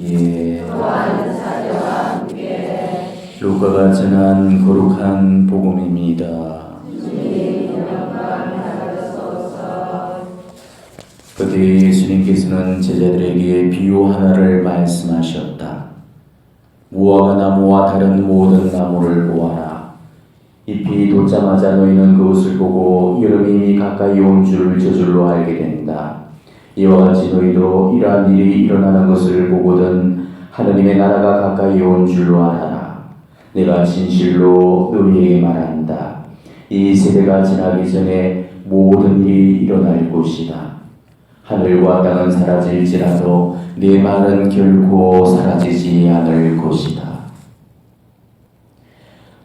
예. 루카가 전한 거룩한 복음입니다. 그때 예수님께서는 제자들에게 비유 하나를 말씀하셨다. 무화과 나무와 다른 모든 나무를 보아라. 잎이 돋자마자 너희는 그것을 보고 여름이 이미 가까이 온 줄 저절로 알게 된다. 이와 같이 너희도 이러한 일이 일어나는 것을 보거든 하느님의 나라가 가까이 온 줄로 알아라. 내가 진실로 너희에게 말한다. 이 세대가 지나기 전에 모든 일이 일어날 것이다. 하늘과 땅은 사라질지라도 내 말은 결코 사라지지 않을 것이다.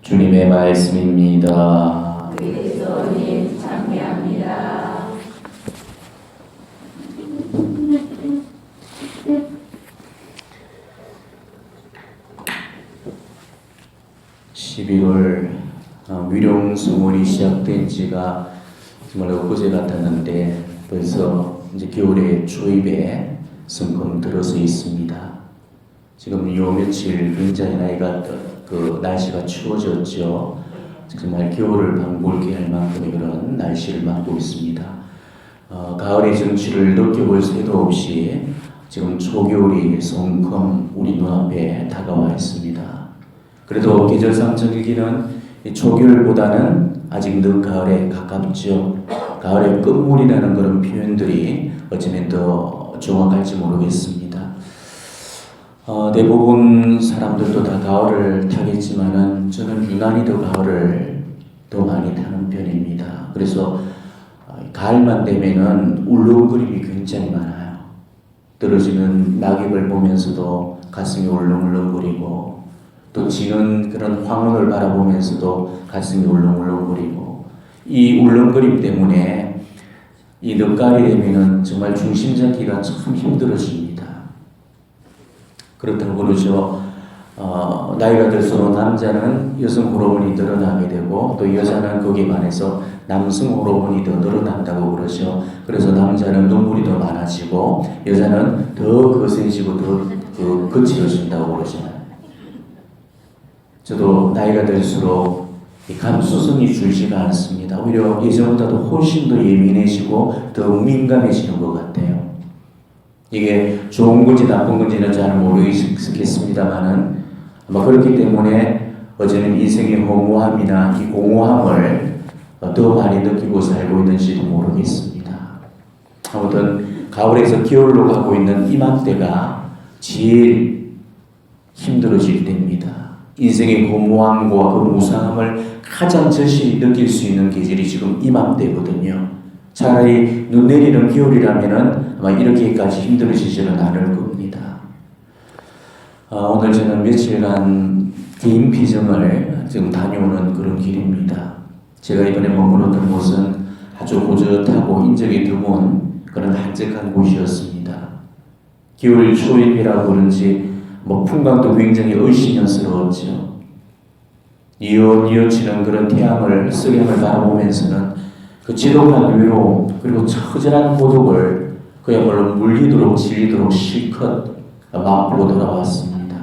주님의 말씀입니다. 그리스도님 찬미합니다. 11월 위령수물이 시작된 지가 정말 엊그제 같았는데 벌써 이제 겨울의 초입에 성큼 들어서 있습니다. 지금 요 며칠 굉장히 날씨가 추워졌죠. 정말 겨울을 방불케 할 만큼의 그런 날씨를 맞고 있습니다. 가을의 정취를 느껴볼 새도 없이 지금 초겨울이 성큼 우리 눈앞에 다가와 있습니다. 그래도 계절상 정기는 초겨울보다는 아직 늦가을에 가깝죠. 가을의 끝물이라는 그런 표현들이 어쩌면 더 정확할지 모르겠습니다. 대부분 사람들도 다 가을을 타겠지만은 저는 유난히 더 가을을 더 많이 타는 편입니다. 그래서 가을만 되면은 울렁거림이 굉장히 많아요. 떨어지는 낙엽을 보면서도 가슴이 울렁울렁거리고 또 지는 그런 황혼을 바라보면서도 가슴이 울렁울렁거리고 이 울렁거림 때문에 이 늦가을이 되면은 정말 중심 잡기가 참 힘들어집니다. 그렇다고 그러죠. 나이가 들수록 남자는 여성 호르몬이 늘어나게 되고 또 여자는 거기에 반해서 남성 호르몬이 더 늘어난다고 그러죠. 그래서 남자는 눈물이 더 많아지고 여자는 더 거세지고 더 거칠어진다고 그러잖아요. 저도 나이가 들수록 이 감수성이 줄지가 않습니다. 오히려 예전보다도 훨씬 더 예민해지고 더 민감해지는 것 같아요. 이게 좋은 건지 나쁜 건지는 잘 모르겠습니다만은 아마 그렇기 때문에 어제는 인생의 허무함이나 이 공허함을 더 많이 느끼고 살고 있는지도 모르겠습니다. 아무튼 가을에서 겨울로 가고 있는 이맘때가 제일 힘들어질 때입니다. 인생의 허무함과 그 무상함을 가장 절실히 느낄 수 있는 계절이 지금 이맘때거든요. 차라리 눈 내리는 겨울이라면은 아마 이렇게까지 힘들어지지는 않을 겁니다. 오늘 저는 며칠간 개인 피정을 지금 다녀오는 그런 길입니다. 제가 이번에 머물렀던 곳은 아주 호젓하고 인적이 드문 그런 한적한 곳이었습니다. 겨울 초입이라 그런지 풍광도 굉장히 얼씬연스러웠죠. 뉘엿뉘엿치는 그런 태양을 석양을 바라보면서는 그 지독한 외로움 그리고 처절한 고독을 그야말로 물리도록 질리도록 실컷 맛보고 돌아왔습니다.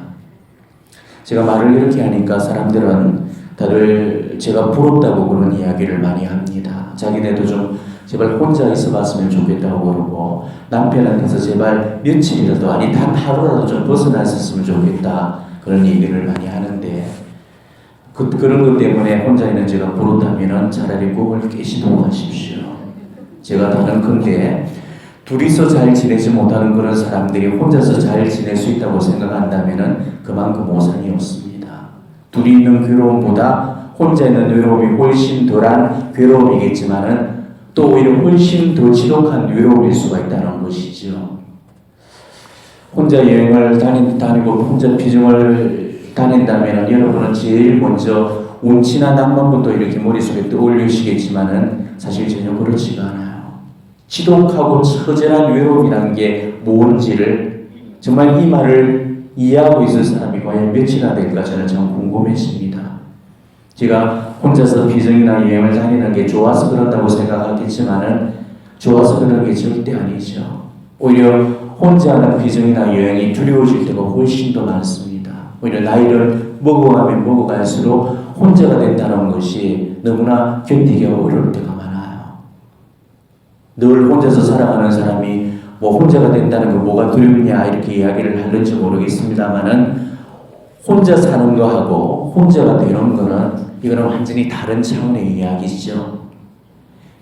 제가 말을 이렇게 하니까 사람들은 다들 제가 부럽다고 그런 이야기를 많이 합니다. 자기네도 좀 제발 혼자 있어봤으면 좋겠다고 그러고 남편한테서 제발 며칠이라도 아니 단 하루라도 좀 벗어나 있었으면 좋겠다 그런 얘기를 많이 하는데 그런 것 때문에 혼자 있는 제가 부럽다면 차라리 꿈을 깨시도록 하십시오. 제가 다른 건데 둘이서 잘 지내지 못하는 그런 사람들이 혼자서 잘 지낼 수 있다고 생각한다면 그만큼 오산이 없습니다. 둘이 있는 괴로움보다 혼자 있는 외로움이 훨씬 덜한 괴로움이겠지만은 또 오히려 훨씬 더 지독한 외로움일 수가 있다는 것이죠. 혼자 여행을 다니고 혼자 피정을 다닌다면 여러분은 제일 먼저 운치나 낭만부터 이렇게 머릿속에 떠올리시겠지만은 사실 전혀 그렇지가 않아요. 지독하고 처절한 외로움이라는 게 뭔지를 정말 이 말을 이해하고 있을 사람이 과연 몇이나 될까 저는 참 궁금해집니다. 제가 혼자서 비정이나 여행을 다니는 게 좋아서 그런다고 생각하겠지만은 좋아서 그런 게 절대 아니죠. 오히려 혼자 하는 비전이나 여행이 두려워질 때가 훨씬 더 많습니다. 오히려 나이를 먹어가면 먹어갈수록 혼자가 된다는 것이 너무나 견디기가 어려울 때가 많아요. 늘 혼자서 살아가는 사람이 뭐 혼자가 된다는 거 뭐가 두렵냐 이렇게 이야기를 하는지 모르겠습니다만은 혼자 사는 거하고 혼자가 되는 거는 이거는 완전히 다른 차원의 이야기죠.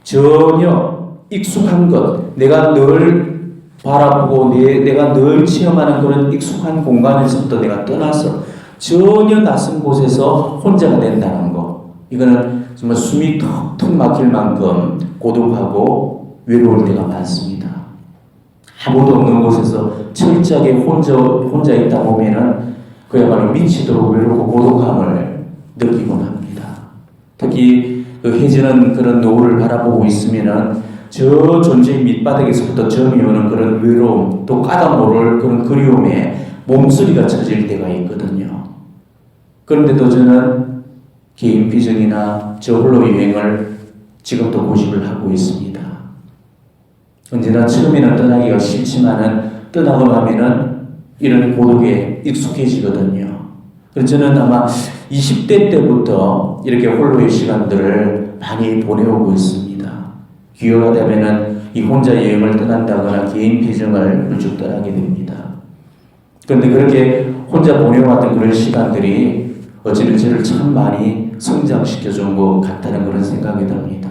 전혀 익숙한 것, 내가 늘 바라보고 내가 늘 체험하는 그런 익숙한 공간에서부터 내가 떠나서 전혀 낯선 곳에서 혼자가 된다는 거, 이거는 정말 숨이 턱턱 막힐 만큼 고독하고 외로울 때가 많습니다. 아무도 없는 곳에서 철저하게 혼자 있다 보면은 그야말로 미치도록 외롭고 고독함을 느끼곤 합니다. 특히 그 해지는 그런 노을을 바라보고 있으면은 저 존재의 밑바닥에서부터 점이 오는 그런 외로움, 또 까다 모를 그런 그리움에 몸소리가 쳐질 때가 있거든요. 그런데도 저는 개인 비전이나 저 홀로 여행을 지금도 고집을 하고 있습니다. 언제나 처음에는 떠나기가 싫지만은 떠나고 나면은 이런 고독에 익숙해지거든요. 그래서 저는 아마 20대 때부터 이렇게 홀로의 시간들을 많이 보내오고 있습니다. 기회가 되면은 이 혼자 여행을 떠난다거나 개인 비전을 쭉 떠나게 됩니다. 그런데 그렇게 혼자 보내왔던 그런 시간들이 어찌는 저를 참 많이 성장시켜준 것 같다는 그런 생각이 듭니다.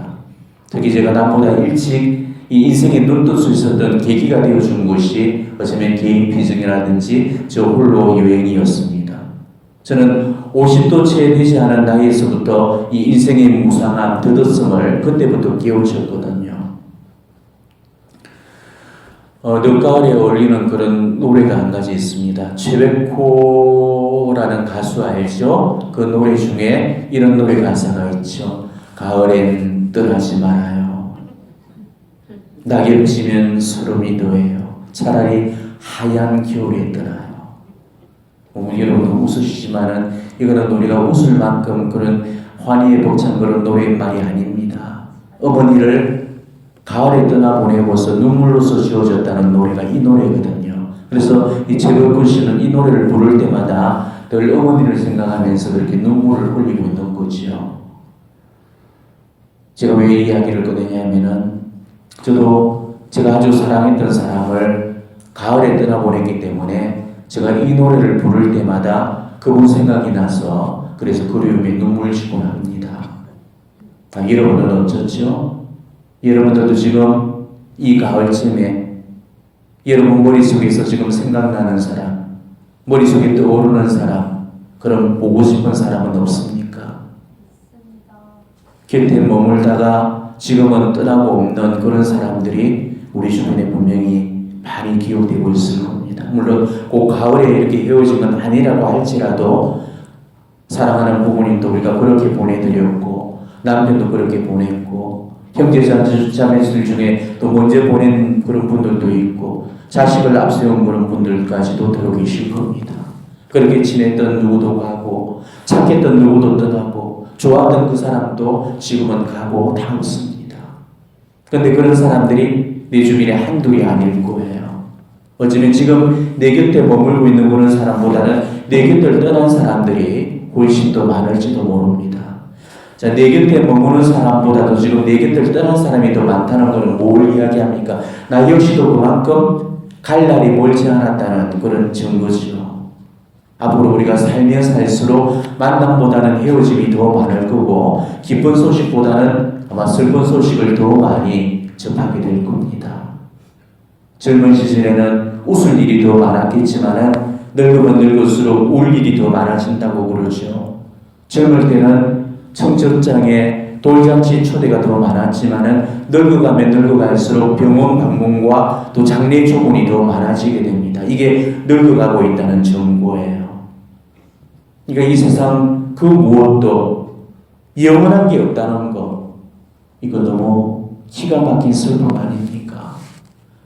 특히 제가 남보다 일찍 이 인생에 눈뜰 수 있었던 계기가 되어준 것이 어쩌면 개인 비전이라든지 저 홀로 여행이었습니다. 저는 50도 채 되지 않은 나이에서부터 이 인생의 무상함, 덧없음을 그때부터 깨우쳤거든요. 늦가을에 어울리는 그런 노래가 한 가지 있습니다. 최백호라는 가수 알죠? 그 노래 중에 이런 노래 가사가 있죠. 가을엔 떠나지 말아요. 낙엽지면 소름이 더해요. 차라리 하얀 겨울에 떠나요. 여러분 웃으시지만은 이거는 우리가 웃을 만큼 그런 환희에 벅찬 그런 노랫말이 아닙니다. 어머니를 가을에 떠나보내고서 눈물로서 지어졌다는 노래가 이 노래거든요. 그래서 이 최백호 씨는 이 노래를 부를 때마다 늘 어머니를 생각하면서 그렇게 눈물을 흘리고 있는 거죠. 제가 왜 이 이야기를 꺼내냐면은 저도 제가 아주 사랑했던 사람을 가을에 떠나보냈기 때문에 제가 이 노래를 부를 때마다 그분 생각이 나서 그래서 그리움에 눈물 지곤 합니다. 여러분은 어쩌죠? 여러분들도 지금 이 가을쯤에 여러분 머릿속에서 지금 생각나는 사람, 머릿속에 떠오르는 사람, 그럼 보고 싶은 사람은 없습니까? 곁에 머물다가 지금은 떠나고 없는 그런 사람들이 우리 주변에 분명히 많이 기억되고 있을 겁니다. 물론 그 가을에 이렇게 헤어진 건 아니라고 할지라도 사랑하는 부모님도 우리가 그렇게 보내드렸고 남편도 그렇게 보냈고 형제자매들 중에 또 먼저 보낸 그런 분들도 있고 자식을 앞세운 그런 분들까지도 들어 계실 겁니다. 그렇게 지냈던 누구도 가고 착했던 누구도 떠나고 좋았던 그 사람도 지금은 가고 다 없습니다. 그런데 그런 사람들이 내 주변에 한둘이 아닐 거예요. 어쩌면 지금 내 곁에 머물고 있는 그런 사람보다는 내 곁을 떠난 사람들이 훨씬 더 많을지도 모릅니다. 자, 내 곁에 머무는 사람보다도 지금 내 곁을 떠난 사람이 더 많다는 것은 뭘 이야기합니까? 나 역시도 그만큼 갈 날이 멀지 않았다는 그런 증거죠. 앞으로 우리가 살면 살수록 만남보다는 헤어짐이 더 많을 거고 기쁜 소식보다는 아마 슬픈 소식을 더 많이 접하게 될 겁니다. 젊은 시절에는 웃을 일이 더 많았겠지만 늙으면 늙을수록 울 일이 더 많아진다고 그러죠. 젊을 때는 청첩장에 돌잔치 초대가 더 많았지만 늙어가면 늙어갈수록 병원 방문과 또 장례 조문이 더 많아지게 됩니다. 이게 늙어가고 있다는 증거예요. 그러니까 이 세상 그 무엇도 영원한 게 없다는 거, 이거 너무 기가 막힌 슬픔 아닙니까?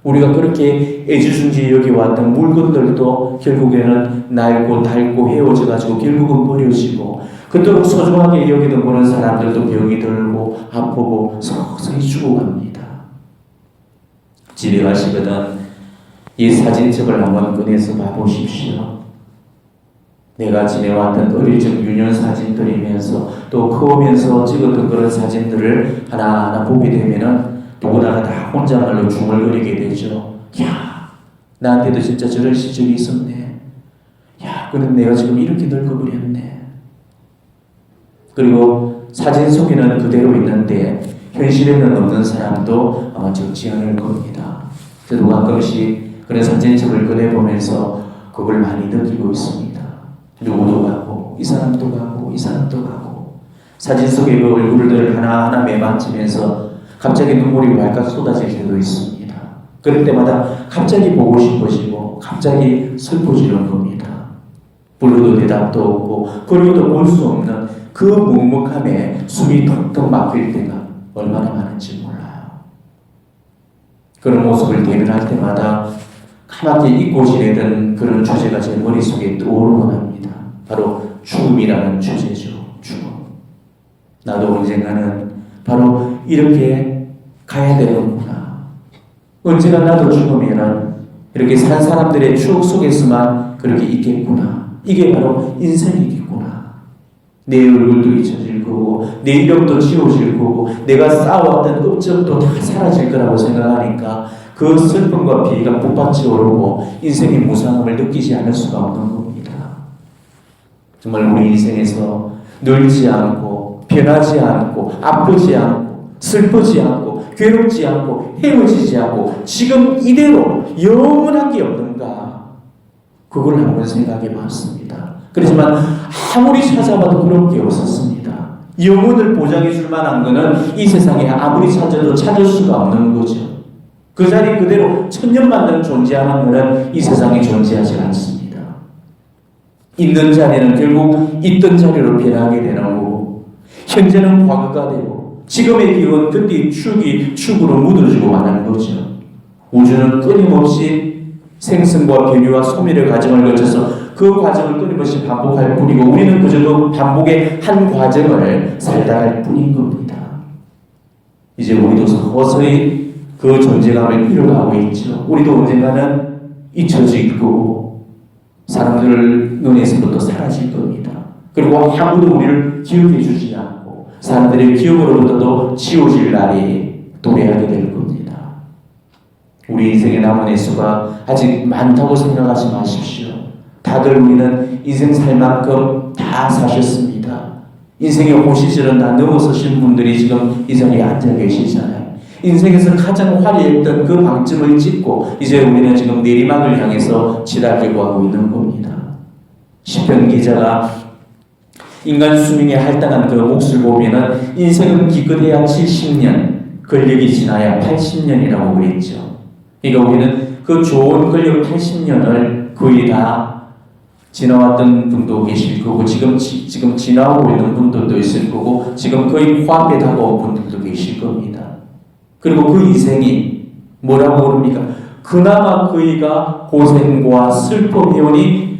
우리가 그렇게 애지중지 여기왔던 물건들도 결국에는 낡고 닳고 헤어져가지고 결국은 버려지고 그토록 소중하게 여기던 그런 사람들도 병이 들고 아프고 서서히 죽어갑니다. 집에 가시거든 이 사진첩을 한번 꺼내서 봐보십시오. 내가 지내왔던 어릴 적 유년 사진들이면서 또 커오면서 찍었던 그런 사진들을 하나하나 보게 되면은 누구나가 다 혼자말로 중얼거리게 되죠. 야, 나한테도 진짜 저런 시절이 있었네. 야, 그럼 내가 지금 이렇게 늙어버렸네. 그리고 사진 속에는 그대로 있는데 현실에는 없는 사람도 아마 적지 않을 겁니다. 저도 가끔씩 그런 사진첩을 꺼내보면서 그걸 많이 느끼고 있습니다. 누구도 가고 이 사람도 가고 이 사람도 가고 사진 속의 그 얼굴들 하나하나 매만지면서 갑자기 눈물이 왈칵 쏟아질 때도 있습니다. 그럴 때마다 갑자기 보고 싶어지고 갑자기 슬퍼지는 겁니다. 불러도 대답도 없고 그리고도 볼 수 없는 그 묵묵함에 숨이 턱턱 막힐 때가 얼마나 많은지 몰라요. 그런 모습을 대면할 때마다 까맣게 잊고 지내던 그런 주제가 제 머릿속에 떠오르곤 합니다. 바로 죽음이라는 주제죠. 죽음. 나도 언젠가는 바로 이렇게 가야 되는구나. 언제나 나도 죽으면은 이렇게 산 사람들의 추억 속에서만 그렇게 있겠구나. 이게 바로 인생이겠구나. 내 얼굴도 잊혀질 거고 내 이름도 지워질 거고 내가 쌓아왔던 업적도 다 사라질 거라고 생각하니까 그 슬픔과 비가 북받쳐 오르고 인생의 무상함을 느끼지 않을 수가 없는 겁니다. 정말 우리 인생에서 늘지 않고 변하지 않고 아프지 않고 슬프지 않고 괴롭지 않고 헤어지지 않고 지금 이대로 영원한 게 없는가, 그걸 한번 생각해 봤습니다. 그렇지만 아무리 찾아봐도 그런 게 없었습니다. 영혼을 보장해 줄 만한 것은 이 세상에 아무리 찾아도 찾을 수가 없는 거죠. 그 자리 그대로 천년만년 존재하는 것은 이 세상에 존재하지 않습니다. 있는 자리는 결국 있던 자리로 변하게 되는 거고 현재는 과거가 되고 지금의 기운 그때 축이 축으로 묻어지고 마는 거죠. 우주는 끊임없이 생성과 변이와 소멸의 과정을 거쳐서 그 과정을 끊임없이 반복할 뿐이고 우리는 그저 그 반복의 한 과정을 살다 갈 뿐인 겁니다. 이제 우리도 서서히 그 존재감을 잃어가고 있죠. 우리도 언젠가는 잊혀질 거고 사람들 눈에서부터 사라질 겁니다. 그리고 아무도 우리를 기억해 주지 않고 사람들의 기억으로부터도 지워질 날이 도래하게 될 겁니다. 우리 인생의 남은 횟수가 아직 많다고 생각하지 마십시오. 다들 우리는 인생 살 만큼 다 사셨습니다. 인생의 호시절은 다 넘어서신 분들이 지금 이 자리에 앉아 계시잖아요. 인생에서 가장 화려했던 그 방점을 찍고 이제 우리는 지금 내리막을 향해서 치닫기고 하고 있는 겁니다. 시편 기자가 인간 수명에 할당한 그 몫을 보면은 인생은 기껏해야 70년, 권력이 지나야 80년이라고 그랬죠. 그러니까 우리는 그 좋은 권력 80년을 거의 다 지나왔던 분도 계실 거고 지금 지나오고 있는 분들도 있을 거고 지금 거의 코앞에 다가온 분들도 계실 겁니다. 그리고 그 인생이 뭐라고 그럽니까? 그나마 그이가 고생과 슬픔 해오니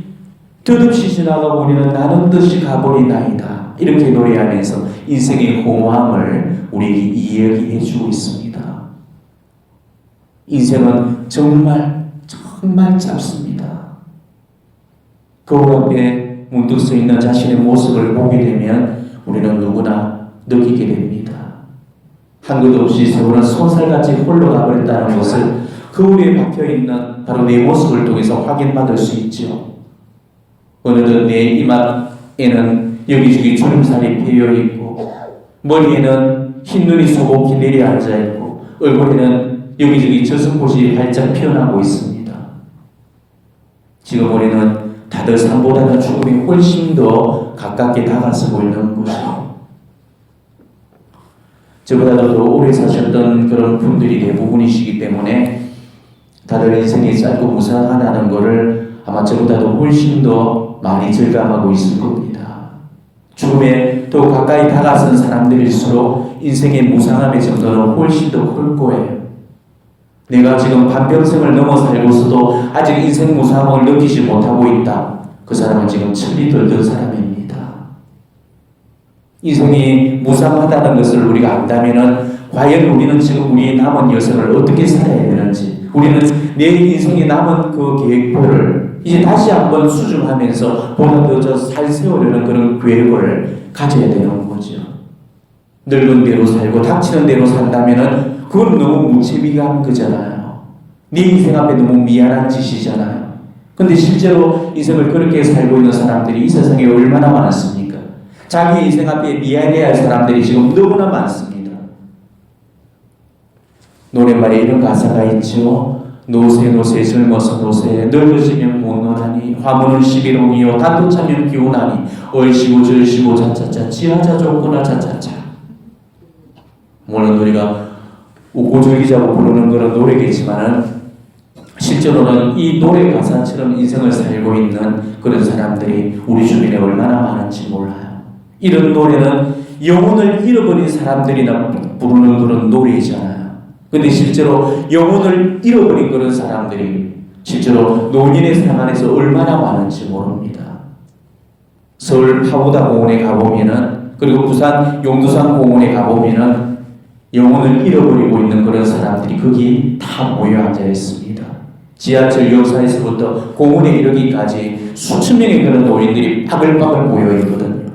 뜻없이 지나가고 우리는 나는 듯이 가버리나이다. 이렇게 노래하면서 인생의 공허함을 우리에게 이야기해 주고 있습니다. 인생은 정말 짧습니다. 거울 앞에 문득 서 있는 자신의 모습을 보게 되면 우리는 누구나 느끼게 됩니다. 한 것도 없이 세월은 손살같이 홀로 가버렸다는 것을 거울에 박혀있는 바로 내 모습을 통해서 확인받을 수 있죠. 어느덧 내 이마에는 여기저기 주름살이 피어있고 머리에는 흰눈이 소복히 내려앉아있고 얼굴에는 여기저기 젖은꽃이 활짝 피어나고 있습니다. 지금 우리는 다들 삶보다는 죽음이 훨씬 더 가깝게 다가서고 있는 것이죠. 저보다도 더 오래 사셨던 그런 분들이 대부분이시기 때문에 다들 인생이 짧고 무상하다는 것을 아마 저보다도 훨씬 더 많이 절감하고 있을 겁니다. 죽음에 더 가까이 다가선 사람들일수록 인생의 무상함의 정도는 훨씬 더 클 거예요. 내가 지금 반평생을 넘어 살고서도 아직 인생 무상함을 느끼지 못하고 있다. 그 사람은 지금 철이 들던 사람입니다. 인생이 무상하다는 것을 우리가 안다면은 과연 우리는 지금 우리 남은 여생을 어떻게 살아야 되는지 우리는 내 인생에 남은 그 계획표를 이제 다시 한번 수정하면서 보다 더 잘 세우려는 그런 계획을 가져야 되는 거죠. 늙은 대로 살고 닥치는 대로 산다면은 그건 너무 무책임한 거잖아요. 네 인생 앞에 너무 미안한 짓이잖아요. 근데 실제로 인생을 그렇게 살고 있는 사람들이 이 세상에 얼마나 많습니까? 자기 인생 앞에 미안해야 할 사람들이 지금 너무나 많습니다. 노랫말에 이런 가사가 있죠. 노새 노새 젊어서 노새 늙어지면 못 노나니 화문은 11홍이요 단도 차면 기운하니 얼씨고 절씨고 차차차 지하자 좋구나 차차차. 물론 우리가 우고절기자고 부르는 그런 노래겠지만은 실제로는 이 노래 가사처럼 인생을 살고 있는 그런 사람들이 우리 주변에 얼마나 많은지 몰라요. 이런 노래는 영혼을 잃어버린 사람들이나 부르는 그런 노래이잖아요. 근데 실제로 영혼을 잃어버린 그런 사람들이 실제로 노인의 삶 안에서 얼마나 많은지 모릅니다. 서울 파우다 공원에 가보면은 그리고 부산 용두산 공원에 가보면은 영혼을 잃어버리고 있는 그런 사람들이 거기 다 모여 앉아 있습니다. 지하철 역사에서부터 공원에 이르기까지 수천 명의 그런 노인들이 바글바글 모여 있거든요.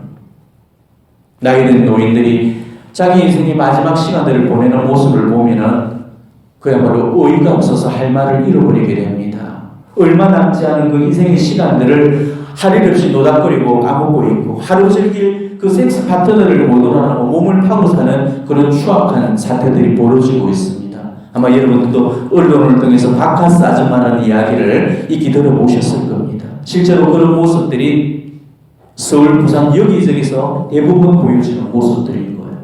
나이 든 노인들이 자기 인생의 마지막 시간들을 보내는 모습을 보면은 그야말로 어이가 없어서 할 말을 잃어버리게 됩니다. 얼마 남지 않은 그 인생의 시간들을 할 일 없이 노닥거리고 까먹고 있고 하루 종일 그 섹스 파트너를 못 알아보고 몸을 파고 사는 그런 추악한 사태들이 벌어지고 있습니다. 아마 여러분들도 언론을 통해서 바카스 아줌마라는 이야기를 익히 들어보셨을 겁니다. 실제로 그런 모습들이 서울, 부산 여기저기서 대부분 보여지는 모습들인 거예요.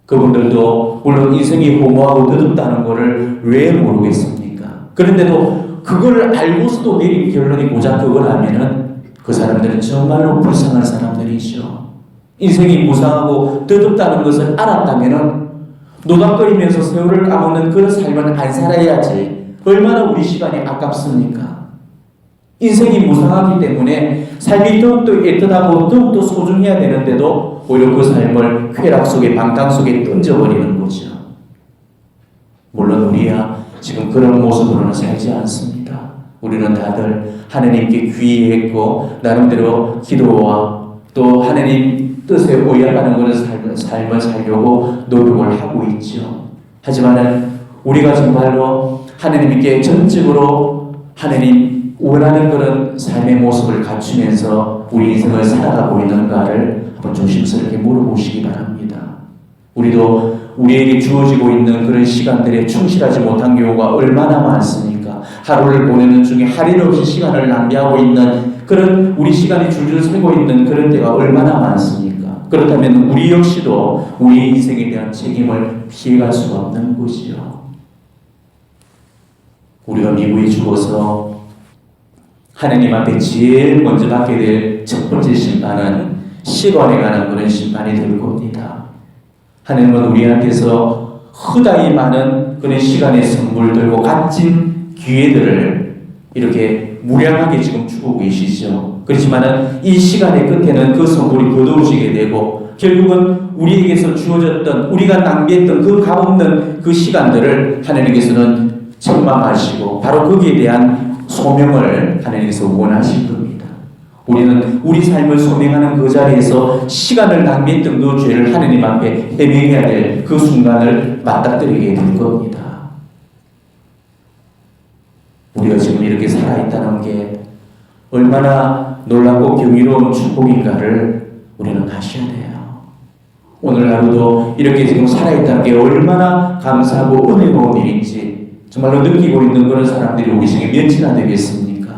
그분들도 물론 인생이 허무하고 늦었다는 것을 왜 모르겠습니까? 그런데도 그걸 알고서도 내린 결론이 고작 그거라면은 그 사람들은 정말로 불쌍한 사람들이죠. 인생이 무상하고 늦었다는 것을 알았다면은 노닥거리면서 세월을 까먹는 그런 삶은 안 살아야지. 얼마나 우리 시간이 아깝습니까? 인생이 무상하기 때문에 삶이 더욱더 애틋하고 더욱더 소중해야 되는데도 오히려 그 삶을 쾌락 속에 방탕 속에 던져버리는 거죠. 물론 우리야 지금 그런 모습으로는 살지 않습니다. 우리는 다들 하나님께 귀의했고 나름대로 기도와 또 하나님 뜻에 의약하는 그런 삶을 살려고 노력을 하고 있죠. 하지만 우리가 정말로 하나님께 전적으로 하나님 원하는 그런 삶의 모습을 갖추면서 우리 인생을 살아가고 있는가를 한번 조심스럽게 물어보시기 바랍니다. 우리도 우리에게 주어지고 있는 그런 시간들에 충실하지 못한 경우가 얼마나 많습니까? 하루를 보내는 중에 할 일 없이 시간을 낭비하고 있는 그런 우리 시간이 줄줄 새고 있는 그런 때가 얼마나 많습니까? 그렇다면 우리 역시도 우리 인생에 대한 책임을 피해갈 수가 없는 것이죠. 우리가 미국에 죽어서 하나님 앞에 제일 먼저 받게 될 첫 번째 심판은 시간에 관한 그런 심판이 될 겁니다. 하나님은 우리한테서 허다히 많은 그런 시간의 선물들과 값진 기회들을 이렇게 무량하게 지금 주고 계시죠. 그렇지만은 이 시간의 끝에는 그 선물이 거두어지게 되고 결국은 우리에게서 주어졌던 우리가 낭비했던 그 값없는 그 시간들을 하나님께서는 책망하시고 바로 거기에 대한 소명을 하나님께서 원하실 겁니다. 우리는 우리 삶을 소명하는 그 자리에서 시간을 낭비했던 그 죄를 하나님 앞에 해명해야 될 그 순간을 맞닥뜨리게 될 겁니다. 우리가 지금 이렇게 살아있다는 게 얼마나 놀랍고 경이로운 축복인가를 우리는 아셔야 돼요. 오늘 하루도 이렇게 지금 살아있다는 게 얼마나 감사하고 은혜로운 일인지 정말로 느끼고 있는 그런 사람들이 우리 중에 몇이나 되겠습니까?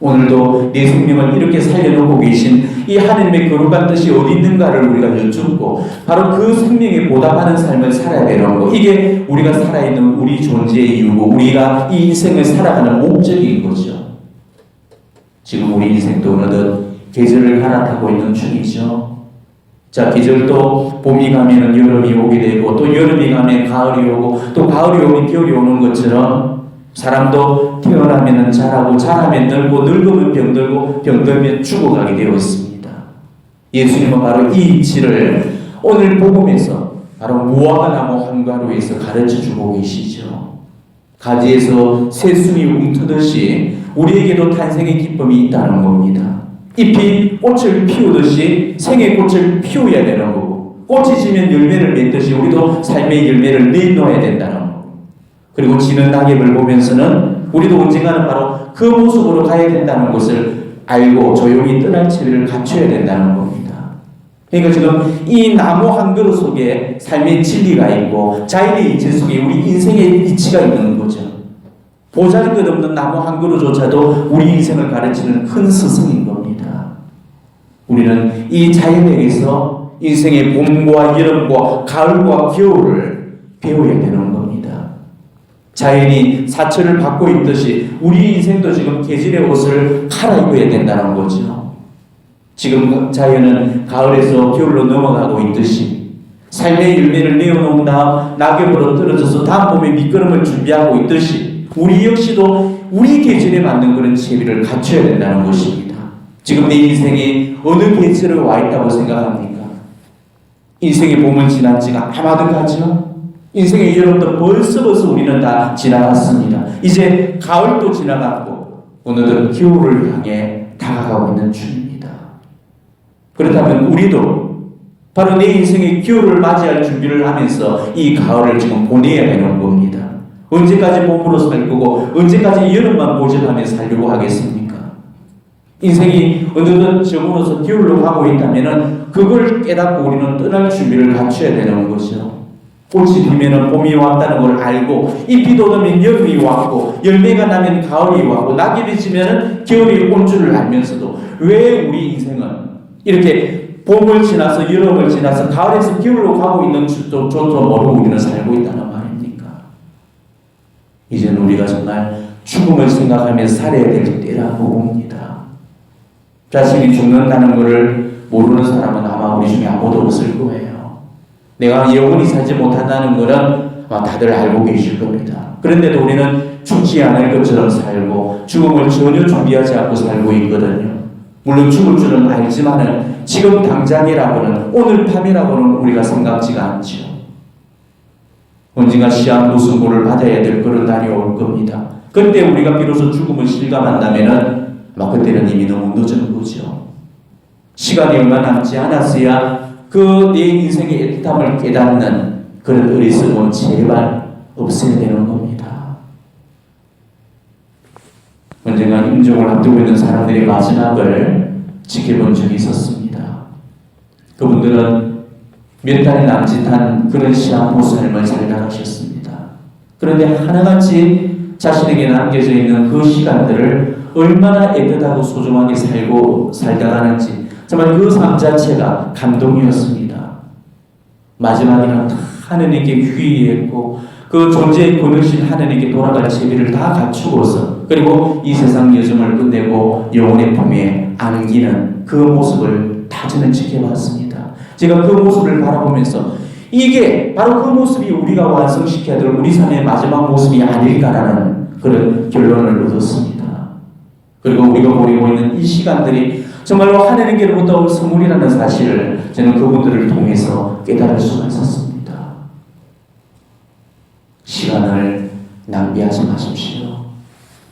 오늘도 내 생명을 이렇게 살려놓고 계신 이 하나님의 거룩한 뜻이 어디 있는가를 우리가 여쭙고 바로 그 생명에 보답하는 삶을 살아야 되는 거, 이게 우리가 살아있는 우리 존재의 이유고 우리가 이 인생을 살아가는 목적인 거죠. 지금 우리 인생도 어느덧 계절을 갈아타고 있는 중이죠. 자, 계절도 봄이 가면 여름이 오게 되고 또 여름이 가면 가을이 오고 또 가을이 오면 겨울이 오는 것처럼 사람도 태어나면 자라고 자라면 늙고 늙으면 병들고 병들면 죽어가게 되어 있습니다. 예수님은 바로 이 이치를 오늘 복음에서 바로 무화과나무 한 가루에서 가르쳐 주고 계시죠. 가지에서 새순이 움트듯이 우리에게도 탄생의 기쁨이 있다는 겁니다. 잎이 꽃을 피우듯이 생의 꽃을 피워야 되는 거고, 꽃이 지면 열매를 맺듯이 우리도 삶의 열매를 내놓아야 된다는 거고, 그리고 지는 낙엽을 보면서는 우리도 언젠가는 바로 그 모습으로 가야 된다는 것을 알고 조용히 떠날 채비를 갖춰야 된다는 겁니다. 그러니까 지금 이 나무 한 그루 속에 삶의 진리가 있고 자연의 이치 속에 우리 인생의 이치가 있는 거죠. 보잘것없는 나무 한 그루조차도 우리 인생을 가르치는 큰 스승인 겁니다. 우리는 이 자연에게서 인생의 봄과 여름과 가을과 겨울을 배워야 되는 겁니다. 자연이 사철을 받고 있듯이 우리 인생도 지금 계절의 옷을 갈아입어야 된다는 거죠. 지금 자연은 가을에서 겨울로 넘어가고 있듯이 삶의 열매를 내어놓은 다음 낙엽으로 떨어져서 다음 봄에 밑거름을 준비하고 있듯이 우리 역시도 우리 계절에 맞는 그런 채비를 갖춰야 된다는 것입니다. 지금 내 인생이 어느 계절에 와 있다고 생각합니까? 인생의 봄은 지난 지가 아마득하죠? 인생의 여름도 벌써 우리는 다 지나갔습니다. 이제 가을도 지나갔고 어느덧 겨울을 향해 다가가고 있는 중입니다. 그렇다면 우리도 바로 내 인생의 겨울을 맞이할 준비를 하면서 이 가을을 지금 보내야 되는 겁니다. 언제까지 봄으로 살 거고 언제까지 여름만 고집하며 살려고 하겠습니까? 인생이 어느덧 저물어서 겨울로 가고 있다면 그걸 깨닫고 우리는 떠날 준비를 갖춰야 되는 거죠. 꽃이 피면 봄이 왔다는 걸 알고 잎이 돋으면 여름이 왔고 열매가 나면 가을이 왔고 낙엽이 지면 겨울이 온 줄을 알면서도 왜 우리 인생은 이렇게 봄을 지나서 여름을 지나서 가을에서 겨울로 가고 있는 줄도 모르고 우리는 살고 있다는 말입니까? 이제는 우리가 정말 죽음을 생각하면서 살아야 될 때라고 봅니다. 자신이 죽는다는 것을 모르는 사람은 아마 우리 중에 아무도 없을 거예요. 내가 영원히 살지 못한다는 것은 아마 다들 알고 계실 겁니다. 그런데도 우리는 죽지 않을 것처럼 살고 죽음을 전혀 준비하지 않고 살고 있거든요. 물론 죽을 줄은 알지만은 지금 당장이라고는 오늘 밤이라고는 우리가 생각지가 않죠. 언젠가 시한 무승부를 받아야 될 그런 날이 올 겁니다. 그때 우리가 비로소 죽음을 실감한다면은 아마 그때는 이미 너무 늦은 거죠. 시간이 얼마 남지 않았어야 그 내 인생의 애틋함을 깨닫는 그런 어리석음은 제발 없어야 되는 겁니다. 언젠가 임종을 앞두고 있는 사람들의 마지막을 지켜본 적이 있었습니다. 그분들은 몇 달이 남짓한 그런 시한부 삶을 살다 가셨습니다. 그런데 하나같이 자신에게 남겨져 있는 그 시간들을 얼마나 애틋하고 소중하게 살다 가는지 정말 그 삶 자체가 감동이었습니다. 마지막에는 다 하느님께 귀의했고 그 존재의 권능신 하느님께 돌아갈 채비를 다 갖추고서 그리고 이 세상 여정을 끝내고 영혼의 품에 안기는 그 모습을 다 저는 지켜봤습니다. 제가 그 모습을 바라보면서 이게 바로 그 모습이 우리가 완성시켜야 될 우리 삶의 마지막 모습이 아닐까라는 그런 결론을 얻었습니다. 그리고 우리가 보내고 있는 이 시간들이 정말로 하느님께로부터 온 선물이라는 사실을 저는 그분들을 통해서 깨달을 수가 있었습니다. 시간을 낭비하지 마십시오.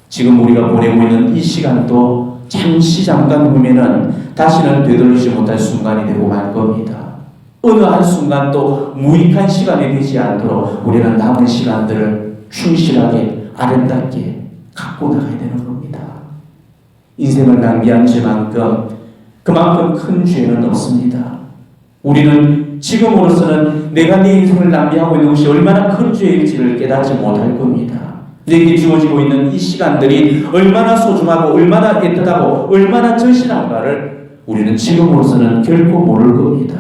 지금 우리가 보내고 있는 이 시간도 잠시 잠깐 후면은 다시는 되돌리지 못할 순간이 되고 말 겁니다. 어느 한순간도 무익한 시간이 되지 않도록 우리는 남은 시간들을 충실하게 아름답게 갖고 나가야 되는 겁니다. 인생을 낭비한 그만큼 큰 죄는 없습니다. 우리는 지금으로서는 내가 내 인생을 낭비하고 있는 것이 얼마나 큰 죄일지를 깨닫지 못할 겁니다. 내게 주어지고 있는 이 시간들이 얼마나 소중하고 얼마나 애틋하고 얼마나 절실한가를 우리는 지금으로서는 결코 모를 겁니다.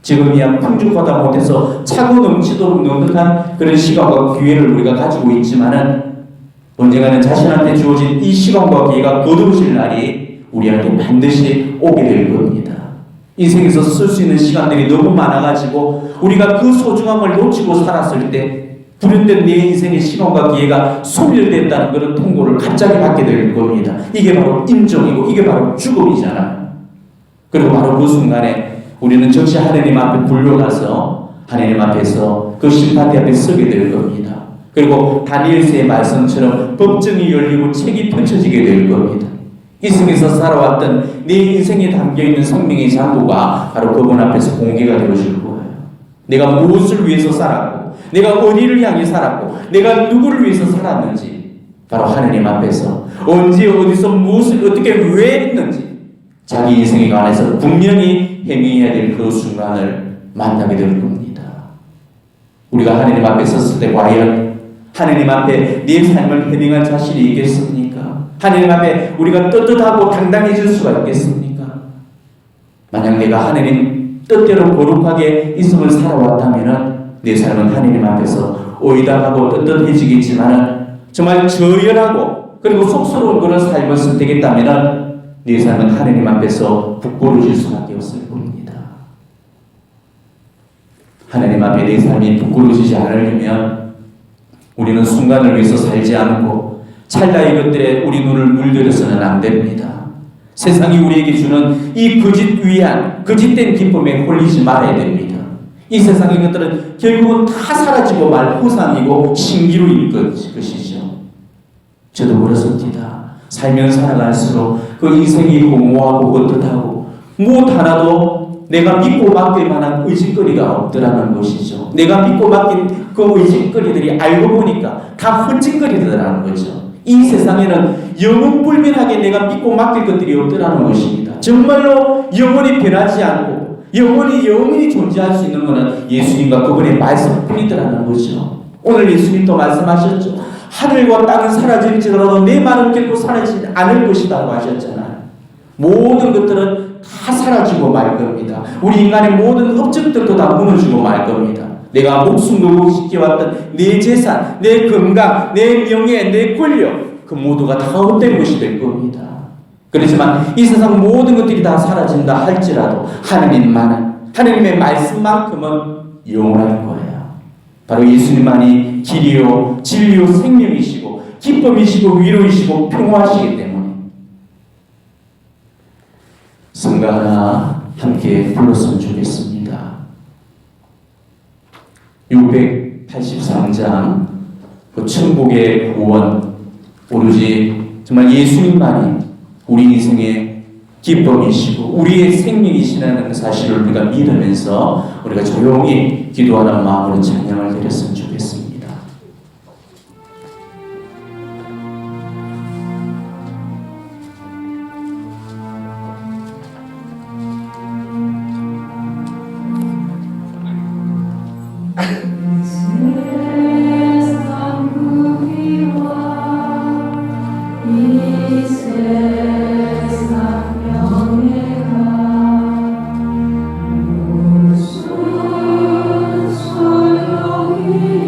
지금이야 풍족하다 못해서 차고 넘치도록 넉넉한 그런 시간과 기회를 우리가 가지고 있지만은 언젠가는 자신한테 주어진 이 시간과 기회가 거두어질 날이 우리한테 반드시 오게 될 겁니다. 인생에서 쓸 수 있는 시간들이 너무 많아가지고 우리가 그 소중함을 놓치고 살았을 때 불현듯 내 인생의 시간과 기회가 소멸됐다는 그런 통고를 갑자기 받게 될 겁니다. 이게 바로 임종이고 이게 바로 죽음이잖아요. 그리고 바로 그 순간에 우리는 즉시 하느님 앞에 불려가서 하느님 앞에서 그 심판대 앞에 서게 될 겁니다. 그리고 다니엘서의 말씀처럼 법정이 열리고 책이 펼쳐지게 될 겁니다. 이 성에서 살아왔던 내 인생에 담겨있는 생명의 잔고가 바로 그분 앞에서 공개가 되어질 거예요. 내가 무엇을 위해서 살았고, 내가 어디를 향해 살았고, 내가 누구를 위해서 살았는지 바로 하느님 앞에서 언제 어디서 무엇을 어떻게 왜 했는지 자기 인생에 관해서 분명히 해명해야 될 그 순간을 만나게 될 겁니다. 우리가 하느님 앞에 섰을 때 과연 하느님 앞에 내 삶을 해명할 자신이 있겠습니까? 하느님 앞에 우리가 떳떳하고 당당해질 수가 있겠습니까? 만약 내가 하느님 뜻대로 거룩하게 이生을 살아왔다면 내 삶은 하느님 앞에서 오이당하고 떳떳해지겠지만 정말 저열하고 그리고 속스러운 그런 삶을 선택했다면 내 삶은 하느님 앞에서 부끄러워질 수밖에 없을 겁니다. 하느님 앞에 내 삶이 부끄러워지지 않으려면 우리는 순간을 위해서 살지 않고 찰나의 것들에 우리 눈을 물들여서는 안 됩니다. 세상이 우리에게 주는 이 거짓 거짓된 기쁨에 홀리지 말아야 됩니다. 이 세상의 것들은 결국은 다 사라지고 말 허상이고 신기루일 것이죠. 저도 그렇습니다. 살면 살아갈수록 그 인생이 허무하고 헛헛하고 무엇 하나도 내가 믿고 맡길 만한 의짓거리가 없더라는 것이죠. 내가 믿고 맡긴 그 의짓거리들이 알고 보니까 다 헛짓거리더라는 거죠. 이 세상에는 영원불변하게 내가 믿고 맡길 것들이 없더라는 것입니다. 정말로 영원히 변하지 않고 영원히 존재할 수 있는 것은 예수님과 그분의 말씀뿐이더라는 거죠. 오늘 예수님도 말씀하셨죠. 하늘과 땅은 사라질지라도 내 말은 결코 사라지지 않을 것이라고 하셨잖아요. 모든 것들은 다 사라지고 말 겁니다. 우리 인간의 모든 업적들도 다 무너지고 말 겁니다. 내가 목숨 걸고 지켜왔던 내 재산, 내 건강, 내 명예, 내 권력 그 모두가 다 헛된 것이 될 겁니다. 그렇지만 이 세상 모든 것들이 다 사라진다 할지라도 하느님의 말씀만큼은 영원할 거예요. 바로 예수님만이 길이요 진리요 생명이시고 기쁨이시고 위로이시고 평화하시기 때문에 성가 하나 함께 불렀으면 좋겠습니다. 683장 그 천국의 구원 오로지 정말 예수님만이 우리 인생의 기쁨이시고 우리의 생명이시라는 사실을 우리가 믿으면서 우리가 조용히 기도하는 마음으로 찬양을 드렸으면 좋겠습니다. 세상 부귀와 이 세상 명예가 무슨 소용이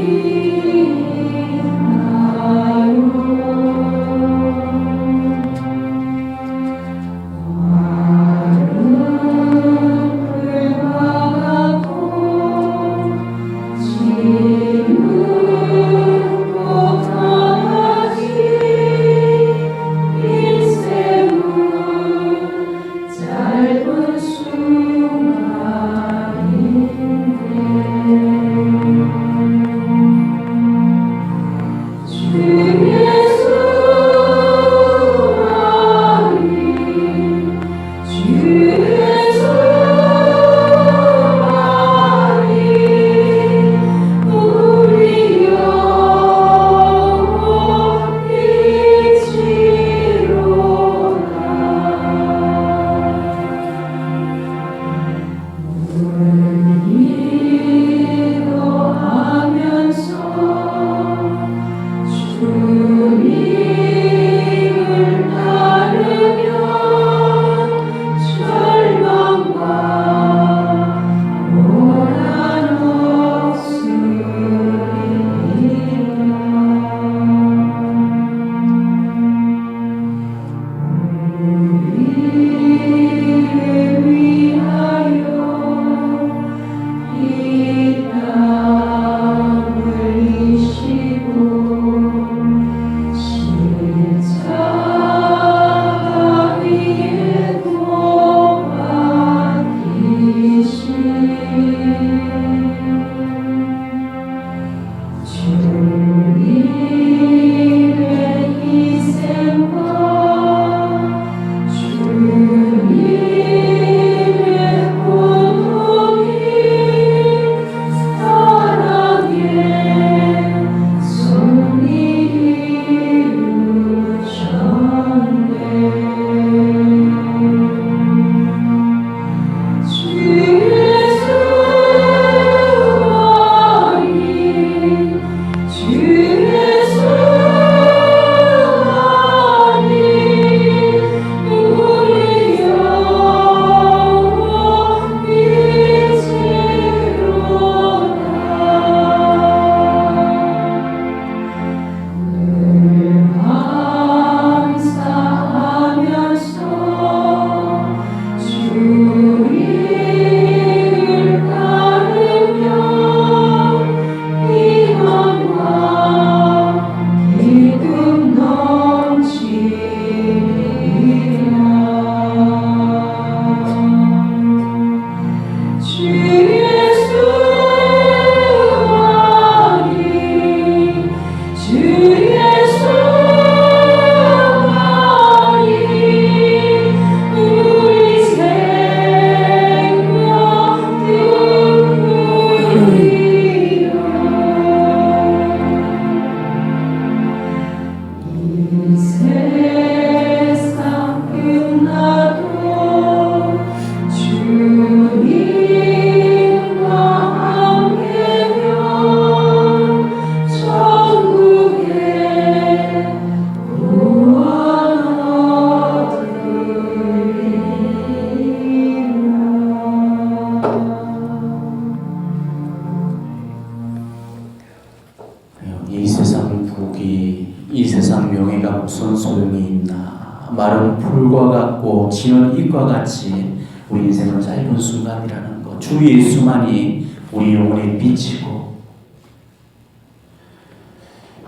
것과 같고 지는 입과 같이 우리 인생은 짧은 순간이라는 것. 주 예수만이 우리 영혼의 빛이고.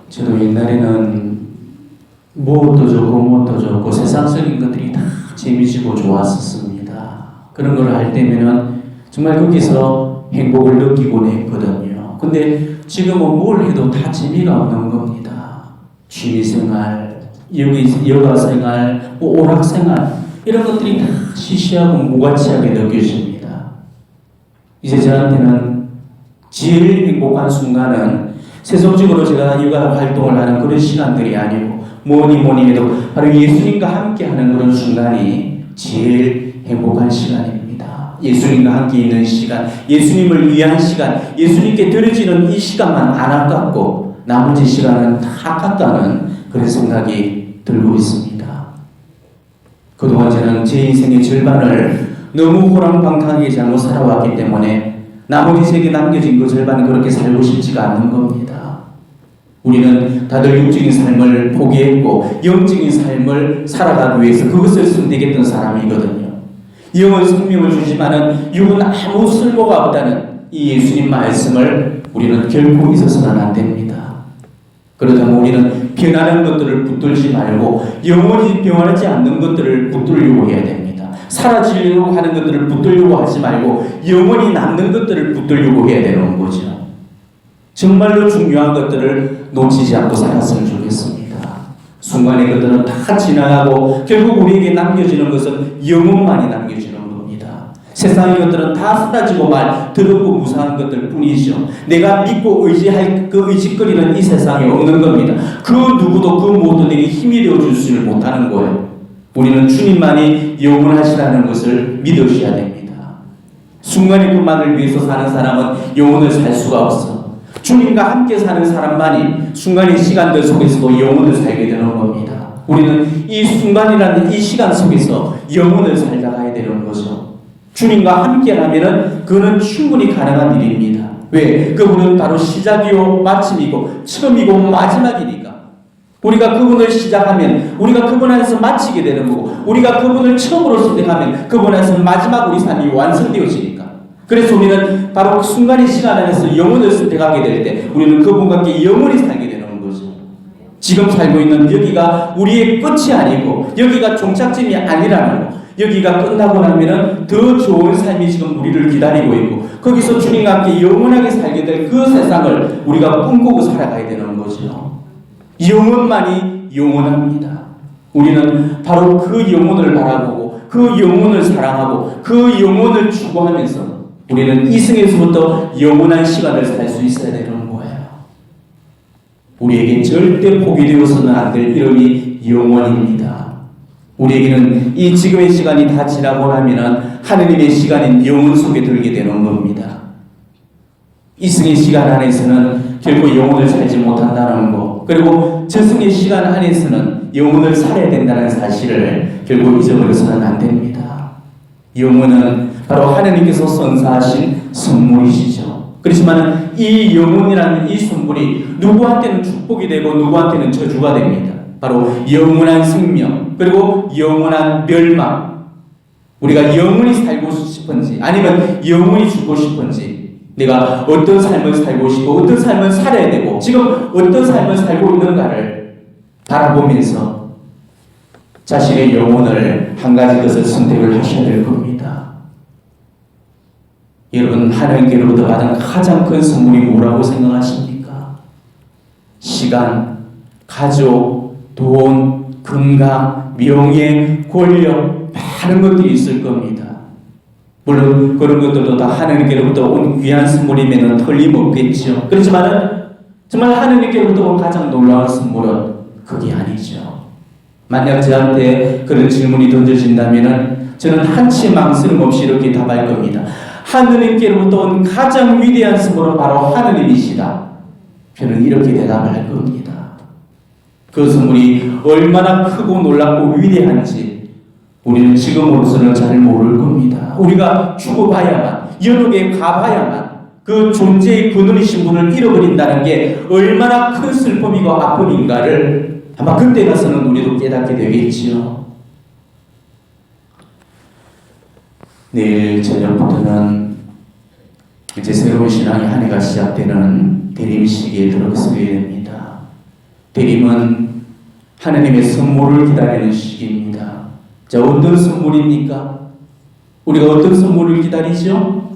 저도 옛날에는 무엇도 좋고 세상적인 것들이 다 재미지고 좋았었습니다. 그런 걸 할 때면은 정말 거기서 행복을 느끼곤 했거든요. 근데 지금은 뭘 해도 다 재미가 없는 겁니다. 취미생활, 여가생활, 오락생활 이런 것들이 다 시시하고 무가치하게 느껴집니다. 이제 저한테는 제일 행복한 순간은 세속적으로 제가 육아 활동을 하는 그런 시간들이 아니고 뭐니 해도 바로 예수님과 함께하는 그런 순간이 제일 행복한 시간입니다. 예수님과 함께 있는 시간, 예수님을 위한 시간, 예수님께 드려지는 이 시간만 안 아깝고 나머지 시간은 다 아깝다는 그런 생각이 들고 있습니다. 그동안 저는 제 인생의 절반을 너무 호랑방탕하게 잘못 살아왔기 때문에 나머지 세계 남겨진 그 절반은 그렇게 살고 싶지가 않는 겁니다. 우리는 다들 육적인 삶을 포기했고 영적인 삶을 살아가기 위해서 그것을 선택했던 사람이거든요. 영은 생명을 주지만은 육은 아무 쓸모가 없다는 이 예수님 말씀을 우리는 결코 잊어서는 안 됩니다. 그렇다면 우리는 변하는 것들을 붙들지 말고 영원히 변하지 않는 것들을 붙들려고 해야 됩니다. 사라지려고 하는 것들을 붙들려고 하지 말고 영원히 남는 것들을 붙들려고 해야 되는 거죠. 정말로 중요한 것들을 놓치지 않고 살았으면 좋겠습니다. 순간의 것들은 다 지나가고 결국 우리에게 남겨지는 것은 영혼만이 남겨지는 겁니다. 세상의 것들은 다 사라지고 말 더럽고 무상한 것들 뿐이죠. 내가 믿고 의지할 그 의지거리는 이 세상에 없는 겁니다. 그 누구도 그 모든 일이 힘이 되어주지를 못하는 거예요. 우리는 주님만이 영원하시라는 것을 믿으셔야 됩니다. 순간의 것만을 위해서 사는 사람은 영혼을 살 수가 없어. 주님과 함께 사는 사람만이 순간의 시간들 속에서도 영혼을 살게 되는 겁니다. 우리는 이 순간이라는 이 시간 속에서 영혼을 살다가야 되는 거죠. 주님과 함께라면은 그는 충분히 가능한 일입니다. 왜? 그분은 바로 시작이요 마침이고 처음이고 마지막이니까. 우리가 그분을 시작하면 우리가 그분 안에서 마치게 되는 거고 우리가 그분을 처음으로 선택하면 그분 안에서 마지막 우리 삶이 완성되어지니까. 그래서 우리는 바로 그 순간의 시간 안에서 영혼을 선택하게 될 때 우리는 그분과 함께 영원히 살게 되는 거죠. 지금 살고 있는 여기가 우리의 끝이 아니고 여기가 종착점이 아니라는 거. 여기가 끝나고 나면은 더 좋은 삶이 지금 우리를 기다리고 있고 거기서 주님과 함께 영원하게 살게 될 그 세상을 우리가 꿈꾸고 살아가야 되는 거죠. 영혼만이 영원합니다. 우리는 바로 그 영혼을 바라보고 그 영혼을 사랑하고 그 영혼을 추구하면서 우리는 이승에서부터 영원한 시간을 살 수 있어야 되는 거예요. 우리에게 절대 포기되어서는 안 될 이름이 영원입니다. 우리에게는 이 지금의 시간이 다 지나고 나면 하느님의 시간인 영원 속에 들게 되는 겁니다. 이승의 시간 안에서는 결국 영혼을 살지 못한다는 거, 그리고 저승의 시간 안에서는 영혼을 살아야 된다는 사실을 결국 잊어버려서는 안 됩니다. 영혼은 바로 하나님께서 선사하신 선물이시죠. 그렇지만 이 영혼이라는 이 선물이 누구한테는 축복이 되고 누구한테는 저주가 됩니다. 바로 영원한 생명 그리고 영원한 멸망. 우리가 영원히 살고 싶은지 아니면 영원히 죽고 싶은지, 내가 어떤 삶을 살고 싶고 어떤 삶을 살아야 되고 지금 어떤 삶을 살고 있는가를 바라보면서 자신의 영혼을 한 가지 것을 선택을 하셔야 될 겁니다. 여러분, 하나님께로부터 받은 가장 큰 선물이 뭐라고 생각하십니까? 시간, 가족, 돈, 건강, 명예, 권력, 많은 것들이 있을 겁니다. 물론 그런 것들도 다 하나님께로부터 온 귀한 선물이면 틀림없겠죠. 그렇지만 정말 하나님께로부터 온 가장 놀라운 선물은 그게 아니죠. 만약 저한테 그런 질문이 던져진다면 저는 한치 망설임 없이 이렇게 답할 겁니다. 하느님께로부터 온 가장 위대한 선물은 바로 하느님이시다. 저는 이렇게 대답할 겁니다. 그 선물이 얼마나 크고 놀랍고 위대한지 우리는 지금으로서는 잘 모를 겁니다. 우리가 죽어봐야만, 연옥에 가봐야만 그 존재의 근원이신 분을 잃어버린다는 게 얼마나 큰 슬픔이고 아픔인가를 아마 그때 가서는 우리도 깨닫게 되겠지요. 내일 저녁부터는 이제 새로운 신앙의 한 해가 시작되는 대림 시기에 들어서게 됩니다. 대림은 하나님의 선물을 기다리는 시기입니다. 자, 어떤 선물입니까? 우리가 어떤 선물을 기다리죠?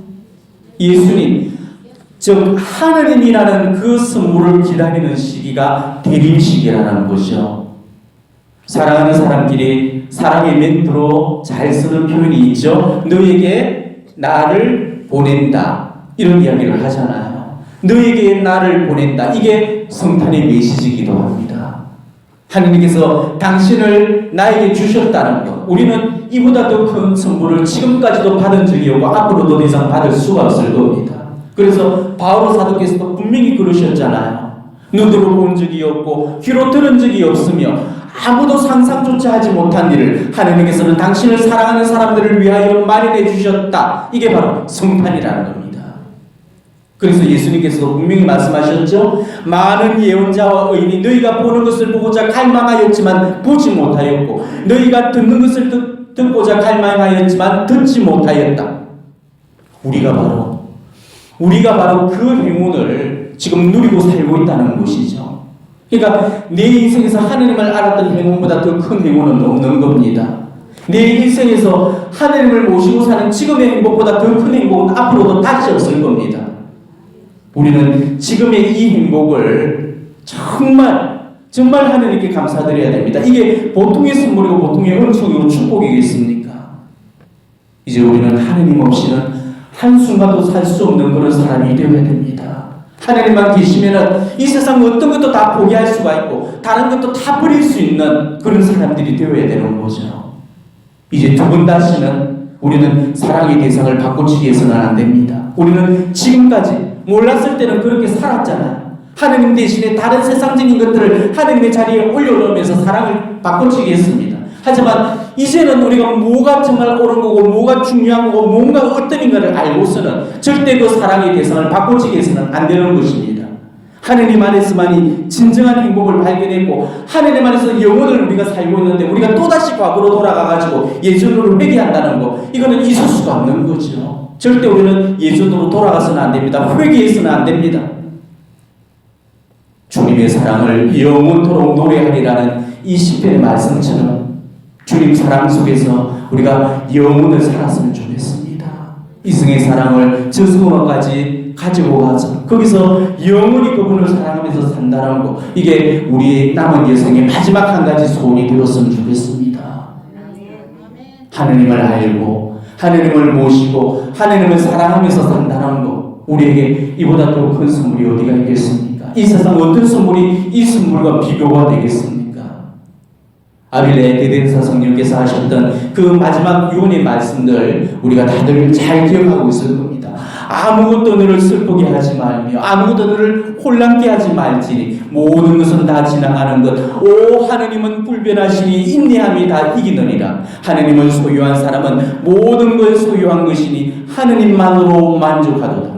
예수님, 즉 하나님이라는 그 선물을 기다리는 시기가 대림 시기라는 거죠. 사랑하는 사람끼리 사랑의 멘트로 잘 쓰는 표현이 있죠. 너에게 나를 보낸다, 이런 이야기를 하잖아요. 너에게 나를 보낸다, 이게 성탄의 메시지이기도 합니다. 하나님께서 당신을 나에게 주셨다는 것, 우리는 이보다 더 큰 선물을 지금까지도 받은 적이 없고 앞으로도 더 이상 받을 수가 없을 겁니다. 그래서 바오로 사도께서도 분명히 그러셨잖아요. 눈으로 본 적이 없고 귀로 들은 적이 없으며 아무도 상상조차 하지 못한 일을 하나님께서는 당신을 사랑하는 사람들을 위하여 마련해 주셨다. 이게 바로 성탄이라는 겁니다. 그래서 예수님께서도 분명히 말씀하셨죠. 많은 예언자와 의인이 너희가 보는 것을 보고자 갈망하였지만 보지 못하였고 너희가 듣는 것을 듣고자 갈망하였지만 듣지 못하였다. 우리가 바로 그 행운을 지금 누리고 살고 있다는 것이죠. 그러니까 내 인생에서 하나님을 알았던 행운보다 더 큰 행운은 없는 겁니다. 내 인생에서 하나님을 모시고 사는 지금의 행복보다 더 큰 행복은 앞으로도 다시 없을 겁니다. 우리는 지금의 이 행복을 정말 하나님께 감사드려야 됩니다. 이게 보통의 선물이고 보통의 은총이고 축복이겠습니까? 이제 우리는 하나님 없이는 한순간도 살 수 없는 그런 사람이 되어야 됩니다. 하나님만 계시면은 이 세상 어떤 것도 다 포기할 수가 있고 다른 것도 다 버릴 수 있는 그런 사람들이 되어야 되는 거죠. 이제 두 번 다시는 우리는 사랑의 대상을 바꿔치기 해서는 안 됩니다. 우리는 지금까지 몰랐을 때는 그렇게 살았잖아요. 하나님 대신에 다른 세상적인 것들을 하나님의 자리에 올려놓으면서 사랑을 바꿔치기 했습니다. 하지만 이제는 우리가 뭐가 정말 옳은 거고 뭐가 중요한 거고 뭔가 어떤 인가를 알고서는 절대 그 사랑의 대상을 바꿔치기 해서는 안 되는 것입니다. 하나님 안에서만이 진정한 행복을 발견했고 하나님 안에서 영혼을 우리가 살고 있는데 우리가 또다시 과거로 돌아가가지고 예전으로 회개한다는 거, 이거는 있을 수가 없는 거죠. 절대 우리는 예전으로 돌아가서는 안 됩니다. 회개해서는 안 됩니다. 주님의 사랑을 영원토록 노래하리라는 이 시편의 말씀처럼 주님 사랑 속에서 우리가 영원을 살았으면 좋겠습니다. 이승의 사랑을 저승으로까지 가지고 가서 거기서 영원히 그분을 사랑하면서 산다는 거, 이게 우리의 남은 여생의 마지막 한 가지 소원이 되었으면 좋겠습니다. 하느님을 알고 하느님을 모시고 하느님을 사랑하면서 산다는 거, 우리에게 이보다 더 큰 선물이 어디가 있겠습니까? 이 세상 어떤 선물이 이 선물과 비교가 되겠습니까? 아빌레 대대사 성령께서 하셨던 그 마지막 유언의 말씀들 우리가 다들 잘 기억하고 있을 겁니다. 아무것도 너를 슬프게 하지 말며 아무것도 너를 혼란케 하지 말지니 모든 것은 다 지나가는 것. 오 하느님은 불변하시니 인내함이 다 이기느니라. 하느님을 소유한 사람은 모든 걸 소유한 것이니 하느님만으로 만족하도다.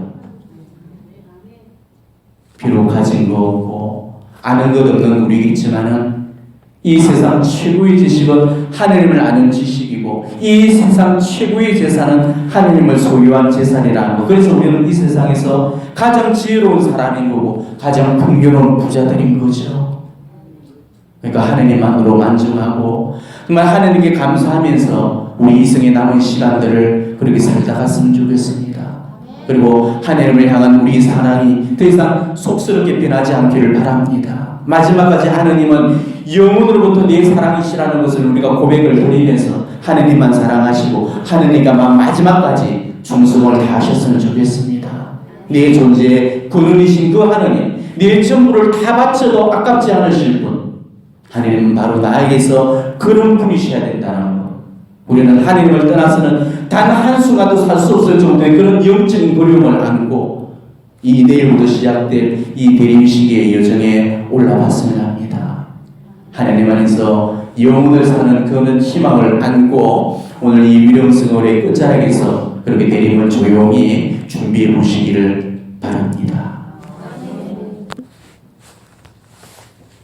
비록 가진 거 없고 아는 것 없는 우리겠지만은 이 세상 최고의 지식은 하나님을 아는 지식이고 이 세상 최고의 재산은 하나님을 소유한 재산이라는 것. 그래서 우리는 이 세상에서 가장 지혜로운 사람인 거고 가장 풍요로운 부자들인 거죠. 그러니까 하나님만으로 만족하고 정말 하나님께 감사하면서 우리 이생의 남은 시간들을 그렇게 살다 갔으면 좋겠습니다. 그리고 하나님을 향한 우리 사랑이 더 이상 속스럽게 변하지 않기를 바랍니다. 마지막까지 하나님은 영혼으로부터 내 사랑이시라는 것을 우리가 고백을 드리면서 하나님만 사랑하시고 하나님과만 마지막까지 충성을 다하셨으면 좋겠습니다. 내 존재의 근원이신 그 하나님, 내 전부를 다 바쳐도 아깝지 않으실 분, 하나님은 바로 나에게서 그런 분이셔야 된다는 것. 우리는 하나님을 떠나서는 단 한순간도 살 수 없을 정도의 그런 영적인 그리움을 안고 이 내일부터 시작될 이 대림 시기의 여정에 올라왔으면 합니다. 하나님 안에서 영혼을 사는 그런 희망을 안고 오늘 이 위령승월의 끝자락에서 그렇게 대림을 조용히 준비해 보시기를 바랍니다.